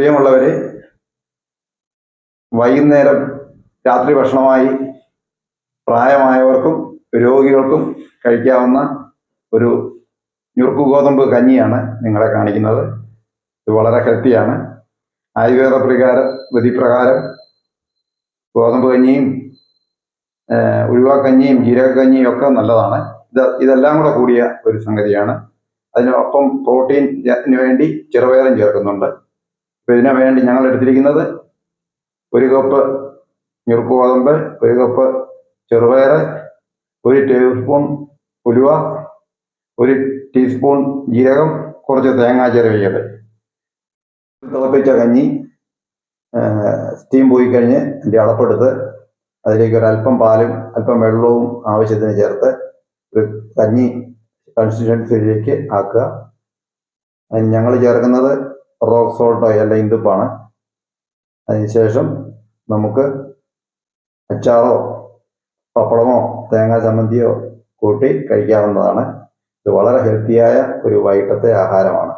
പ്രിയമുള്ളവരെ, വൈകുന്നേരം രാത്രി ഭക്ഷണമായി പ്രായമായവർക്കും രോഗികൾക്കും കഴിക്കാവുന്ന ഒരു ഞുറുക്ക് ഗോതമ്പ് കഞ്ഞിയാണ് നിങ്ങളെ കാണിക്കുന്നത്. ഇത് വളരെ ഹെൽത്തിയാണ്. ആയുർവേദ വിധിപ്രകാരം ഗോതമ്പ് കഞ്ഞിയും ഉലുവക്കഞ്ഞിയും ജീരകക്കഞ്ഞിയും ഒക്കെ നല്ലതാണ്. ഇതെല്ലാം കൂടെ കൂടിയ ഒരു സംഗതിയാണ്. അതിനൊപ്പം പ്രോട്ടീന് വേണ്ടി ചെറുപയറും ചേർക്കുന്നുണ്ട്. അപ്പോൾ ഇതിനു വേണ്ടി ഞങ്ങൾ എടുത്തിരിക്കുന്നത് 1 കപ്പ് ഞുറുക്ക് ഗോതമ്പ്, 1 കപ്പ് ചെറുപയർ, 1 ടേബിൾ സ്പൂൺ ഉലുവ, 1 ടീസ്പൂൺ ജീരകം, കുറച്ച് തേങ്ങ ചിരവിയത്. തിളപ്പിച്ച കഞ്ഞി സ്റ്റീം പോയി കഴിഞ്ഞ് അതിൻ്റെ അടപ്പെടുത്ത് അതിലേക്ക് ഒരല്പം പാലും അല്പം വെള്ളവും ആവശ്യത്തിന് ചേർത്ത് ഒരു കഞ്ഞി കൺസിസ്റ്റൻസിയിലേക്ക് ആക്കുക. അതിന് ഞങ്ങൾ ചേർക്കുന്നത് റോക്ക് സോൾട്ടോ അല്ല ഇന്ദുപ്പാണ്. അതിനുശേഷം നമുക്ക് അച്ചാറോ പപ്പടമോ തേങ്ങാ ചമ്മന്തിയോ കൂട്ടി കഴിക്കാവുന്നതാണ്. ഇത് വളരെ ഹെൽത്തിയായ ഒരു വൈകിട്ടത്തെ ആഹാരമാണ്.